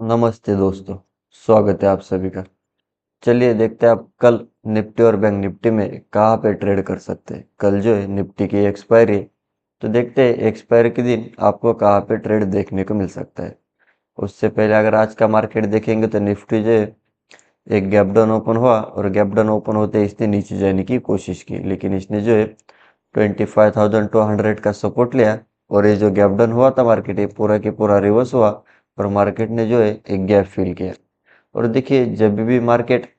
नमस्ते दोस्तों। स्वागत है आप सभी का। चलिए देखते हैं आप कल निफ्टी और बैंक निफ्टी में कहाँ पे ट्रेड कर सकते हैं। कल जो है निफ्टी की एक्सपायरी है, तो देखते हैं एक्सपायरी के दिन आपको कहाँ पे ट्रेड देखने को मिल सकता है। उससे पहले अगर आज का मार्केट देखेंगे तो निफ्टी जो है एक गैप डाउन ओपन हुआ और गैप डाउन ओपन होते ही इसने नीचे जाने की कोशिश की, लेकिन इसने जो है 25,200 का सपोर्ट लिया और ये जो गैप डाउन हुआ था मार्केट, ये पूरा के पूरा रिवर्स हुआ और मार्केट ने जो है एक गैप फिल किया। और देखिए जब भी मार्केट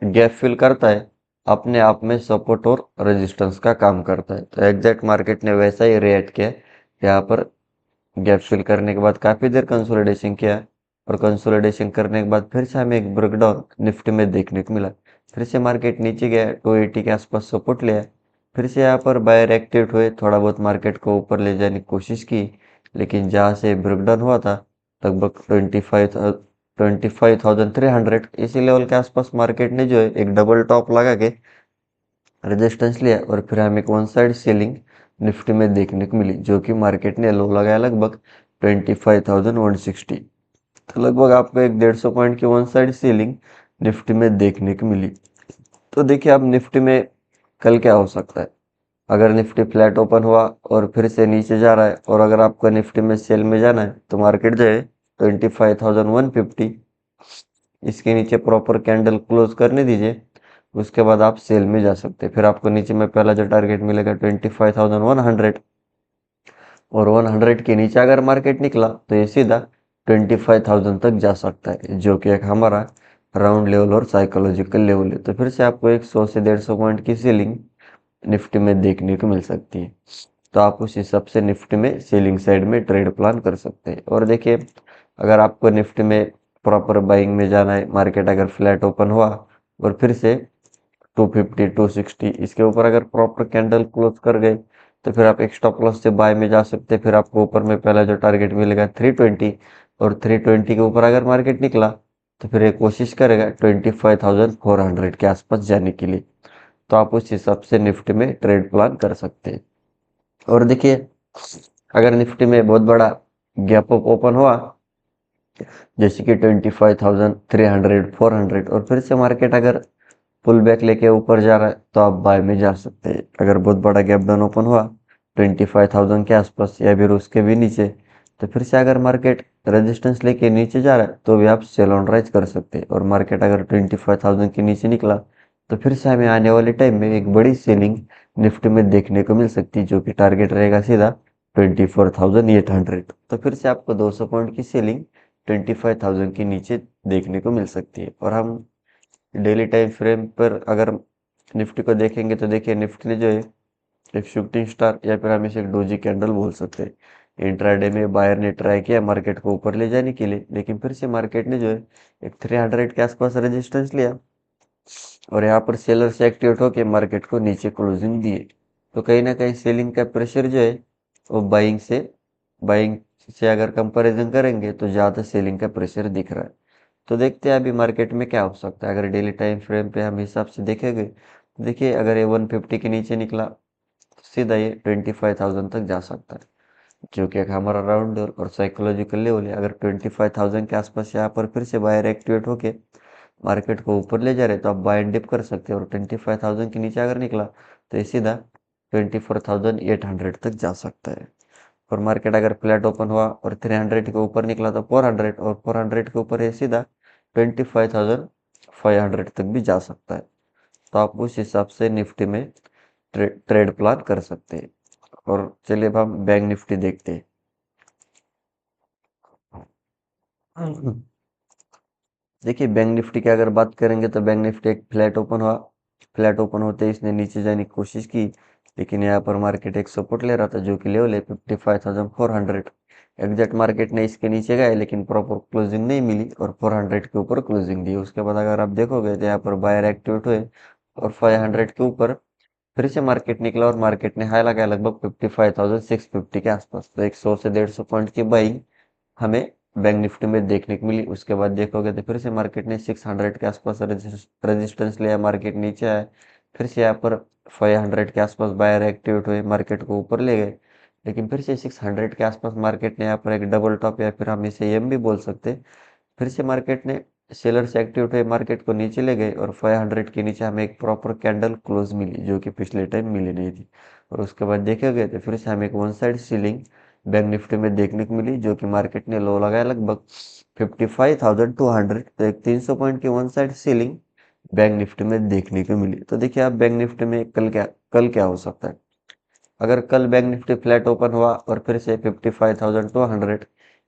गैप फिल करता है अपने आप में सपोर्ट और रेजिस्टेंस का काम करता है, तो एग्जैक्ट मार्केट ने वैसा ही रिएक्ट किया। यहाँ पर गैप फिल करने के बाद काफ़ी देर कंसोलिडेशन किया और कंसोलिडेशन करने के बाद फिर से हमें एक ब्रेकडाउन निफ्टी में देखने को मिला। फिर से मार्केट नीचे गया, 280 के आसपास सपोर्ट लिया। फिर से यहाँ पर बायर एक्टिवेट हुए, थोड़ा बहुत मार्केट को ऊपर ले जाने की कोशिश की, लेकिन जहाँ से ब्रेकडाउन हुआ था लगभग 25,300 इसी लेवल के आसपास मार्केट ने जो है एक डबल टॉप लगा के रेजिस्टेंस लिया और फिर हमें एक वन साइड सेलिंग निफ्टी में देखने को मिली, जो कि मार्केट ने लो लगाया लगभग 25,160। तो लगभग आपको एक 150 पॉइंट की वन साइड सेलिंग निफ्टी में देखने को मिली। तो देखिए अब निफ्टी में कल क्या हो सकता है। अगर निफ्टी फ्लैट ओपन हुआ और फिर से नीचे जा रहा है और अगर आपको निफ्टी में सेल में जाना है तो मार्केट जो है 25,150 इसके नीचे प्रॉपर कैंडल क्लोज करने दीजिए। उसके बाद आप सेल में जा सकते हैं। फिर आपको नीचे में पहला जो टारगेट मिलेगा 25,100 और 100 के नीचे अगर मार्केट निकला तो ये सीधा 25,000 तक जा सकता है, जो कि एक हमारा राउंड लेवल और साइकोलॉजिकल लेवल है। तो फिर से आपको एक 100 से 150 पॉइंट की सेलिंग निफ्टी में देखने को मिल सकती है। तो आप उस हिसाब से निफ्टी में सेलिंग साइड में ट्रेड प्लान कर सकते हैं। और देखिए अगर आपको निफ्टी में प्रॉपर बाइंग में जाना है, मार्केट अगर फ्लैट ओपन हुआ और फिर से 250 260 इसके ऊपर अगर प्रॉपर कैंडल क्लोज कर गए तो फिर आप एक स्टॉप लॉस से बाय में जा सकते हैं। फिर आपको ऊपर में पहला जो टारगेट मिलेगा 320 और 320 के ऊपर अगर मार्केट निकला तो फिर ये कोशिश करेगा 25,400 के आसपास जाने के लिए। तो आप उस हिसाब से निफ्टी में ट्रेड प्लान कर सकते हैं। और देखिए अगर निफ्टी में बहुत बड़ा गैप अप ओपन हुआ जैसे कि 25,300 400 और फिर से मार्केट अगर पुल बैक लेके ऊपर जा रहा है तो आप बाय में जा सकते हैं। अगर बहुत बड़ा गैप डाउन ओपन हुआ 25,000 के आसपास या फिर उसके भी नीचे, तो फिर से अगर मार्केट रेजिस्टेंस लेके नीचे जा रहा है तो भी आप सेल ऑन राइज कर सकते हैं। और मार्केट अगर 25,000 के नीचे निकला तो फिर से हमें आने वाले टाइम में एक बड़ी सेलिंग निफ्टी में देखने को मिल सकती है, जो कि टारगेट रहेगा सीधा 24,800। तो फिर से आपको 200 पॉइंट की सेलिंग 25,000 के नीचे देखने को मिल सकती है। और हम डेली टाइम फ्रेम पर अगर निफ्टी को देखेंगे तो देखिए निफ्टी ने जो है एक शूटिंग स्टार या फिर हम इसे एक डोजी कैंडल बोल सकते हैं। इंट्राडे में बायर ने ट्राई किया मार्केट को ऊपर ले जाने के लिए, लेकिन फिर से मार्केट ने जो है एक 300 के आसपास रेजिस्टेंस लिया और यहाँ पर सेलर से एक्टिवेट होकर मार्केट को नीचे क्लोजिंग दिए। तो कहीं ना कहीं सेलिंग का प्रेशर जो है वो बाइंग से अगर कंपैरिजन करेंगे तो ज़्यादा सेलिंग का प्रेशर दिख रहा है। तो देखते हैं अभी मार्केट में क्या हो सकता है। अगर डेली टाइम फ्रेम पे हम हिसाब से देखेंगे तो देखिए अगर ये 150 के नीचे निकला तो सीधा ये 25,000 तक जा सकता है, जो कि एक हमारा राउंड और साइकोलॉजिकल लेवल है। अगर 25,000 के आसपास यहाँ पर फिर से बायर एक्टिवेट होके मार्केट को ऊपर ले जा रहे तो आप बाय एंड डिप कर सकते हैं। और 25,000 के नीचे अगर निकला तो ये सीधा 24,800 तक जा सकता है। और मार्केट अगर फ्लैट ओपन हुआ और 300 के ऊपर निकला तो 400 और 400 के ऊपर ये सीधा 25,500 तक भी जा सकता है। तो आप उस हिसाब से निफ्टी में ट्रेड प्लान कर सकते हैं। और चलिए अब हम बैंक निफ्टी देखते हैं। देखिए बैंक निफ्टी की अगर बात करेंगे तो बैंक निफ्टी एक फ्लैट ओपन हुआ, फ्लैट ओपन होते ही इसने नीचे जाने की कोशिश की, लेकिन यहाँ पर मार्केट एक सपोर्ट ले रहा था जो कि लेवल है 55,400। एग्जैक्ट मार्केट ने इसके नीचे गए लेकिन प्रॉपर क्लोजिंग नहीं मिली और 400 के ऊपर क्लोजिंग दी। उसके बाद अगर आप देखोगे तो यहाँ पर बायर एक्टिवेट हुए और 500 के ऊपर फिर से मार्केट निकला और मार्केट ने हाई लगाया लगभग 55,650 के आसपास। तो एक 100 से 150 पॉइंट की बाइंग हमें बैंक निफ्टी में देखने को मिली। उसके बाद देखोगे तो फिर से मार्केट ने 600 के आसपास रेजिस्टेंस लिया, मार्केट नीचे आया। फिर से यहाँ पर 500 के आसपास बायर एक्टिवेट हुए, मार्केट को ऊपर ले गए, लेकिन फिर से 600 के आसपास मार्केट ने यहाँ पर एक डबल टॉप या फिर हम इसे एम भी बोल सकते हैं, फिर से मार्केट ने सेलर्स एक्टिव हुए, मार्केट को नीचे ले गए और 500 के नीचे हमें एक प्रॉपर कैंडल क्लोज मिली जो कि पिछले टाइम मिली नहीं थी। और उसके बाद देखे गए तो फिर से हमें एक one side ceiling bank Nifty में देखने को मिली जो कि मार्केट ने लो लगाया लगभग 55,200। तो एक 300 पॉइंट की one side ceiling bank Nifty में देखने को मिली। तो देखिए आप बैंक निफ्टी में कल क्या हो सकता है। अगर कल बैंक निफ्टी फ्लैट ओपन हुआ और फिर से 55,200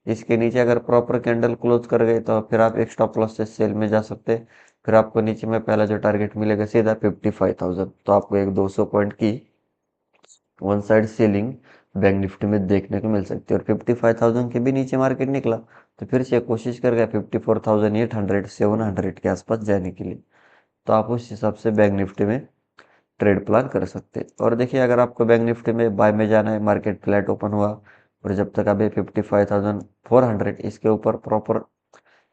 इसके नीचे अगर प्रॉपर कैंडल क्लोज कर गए तो फिर आप एक स्टॉप लॉस से सेल में जा सकते हैं। फिर आपको नीचे में पहला जो टारगेट मिलेगा सीधा 55,000, तो आपको एक 200 पॉइंट की one side selling bank Nifty में देखने को मिल सकती है। और 55,000 के भी नीचे मार्केट निकला तो फिर से कोशिश करेगा 54,800 700 के आसपास जाने के लिए। तो आप उस हिसाब से बैंक निफ्टी में ट्रेड प्लान कर सकते हैं। और देखिए अगर आपको बैंक निफ्टी में बाय में जाना है, मार्केट फ्लैट ओपन हुआ और जब तक अभी 55,400 इसके ऊपर प्रॉपर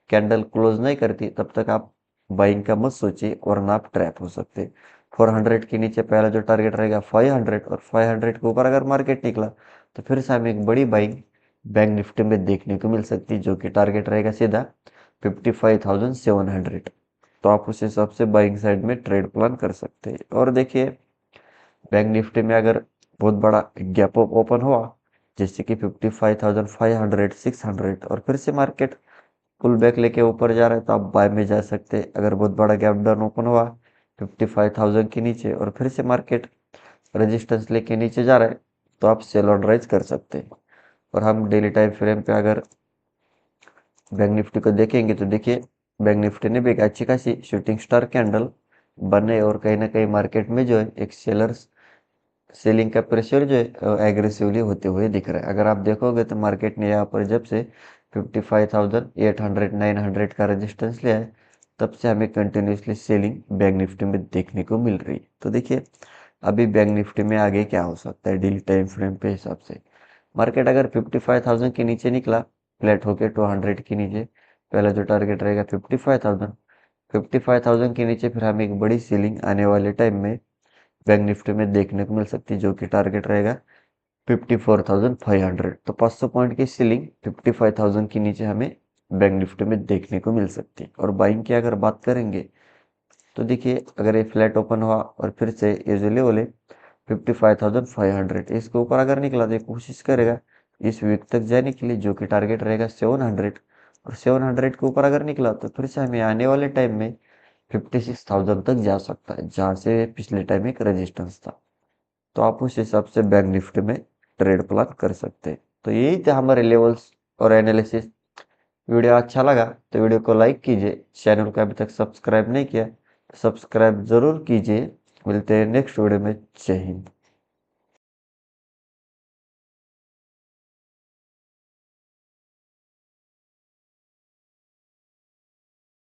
कैंडल क्लोज नहीं करती तब तक आप बाइंग का मत सोचिए वरना आप ट्रैप हो सकते हैं। 400 के नीचे पहला जो टारगेट रहेगा 500 और 500 के ऊपर अगर मार्केट निकला तो फिर से हमें एक बड़ी बाइंग बैंक निफ्टी में देखने को मिल सकती है जो कि टारगेट रहेगा सीधा 55,700। तो आप उस हिसाब से बाइंग साइड में ट्रेड प्लान कर सकते हैं। और देखिए बैंक निफ्टी में अगर बहुत बड़ा गैप अप ओपन हुआ जैसे कि 55,500 600 और फिर से मार्केट पुल बैक लेके ऊपर जा रहा है तो आप बाय में जा सकते हैं। अगर बहुत बड़ा गैप डाउन ओपन हुआ 55,000 के नीचे और फिर से मार्केट रेजिस्टेंस लेके नीचे जा रहा है तो आप सेल ऑन राइज कर सकते हैं। और हम डेली टाइम फ्रेम पे अगर बैंक निफ्टी को देखेंगे तो देखिए बैंक निफ्टी ने भी एक अच्छी खासी शूटिंग स्टार कैंडल बने और कहीं ना कहीं मार्केट में जो है एक सेलर्स सेलिंग का प्रेशर जो है एग्रेसिवली होते हुए दिख रहा है। अगर आप देखोगे तो मार्केट ने यहाँ पर जब से 55,800 900 का रेजिस्टेंस लिया है तब से हमें कंटिन्यूसली सेलिंग बैंक निफ्टी में देखने को मिल रही है। तो देखिए अभी बैंक निफ्टी में आगे क्या हो सकता है डेली टाइम फ्रेम पे हिसाब से। मार्केट अगर 55,000 के नीचे निकला फ्लैट होके 200 के नीचे, पहला जो टारगेट रहेगा 55,000। 55,000 के नीचे फिर हमें एक बड़ी सीलिंग आने वाले टाइम में बैंक निफ्टी में देखने को मिल सकती है जो कि टारगेट रहेगा 54,500। तो 500 पॉइंट की सीलिंग 55,000 के नीचे हमें बैंक निफ्टी में देखने को मिल सकती है। और बाइंग की अगर बात करेंगे तो देखिए अगर ये फ्लैट ओपन हुआ और फिर से ये जो लेवल है 55,500 इसके ऊपर अगर निकला तो ये कोशिश करेगा इस वीक तक जाने के लिए जो कि टारगेट रहेगा 700। और 700 के ऊपर अगर निकला तो फिर से हमें आने वाले टाइम में 56,000 तक जा सकता है जहाँ से पिछले टाइम एक रेजिस्टेंस था। तो आप उस हिसाब से बैंक निफ्टी में ट्रेड प्लान कर सकते हैं। तो यही थे हमारे लेवल्स और एनालिसिस। वीडियो अच्छा लगा तो वीडियो को लाइक कीजिए, चैनल को अभी तक सब्सक्राइब नहीं किया तो सब्सक्राइब जरूर कीजिए। मिलते हैं नेक्स्ट वीडियो में। जय हिंद।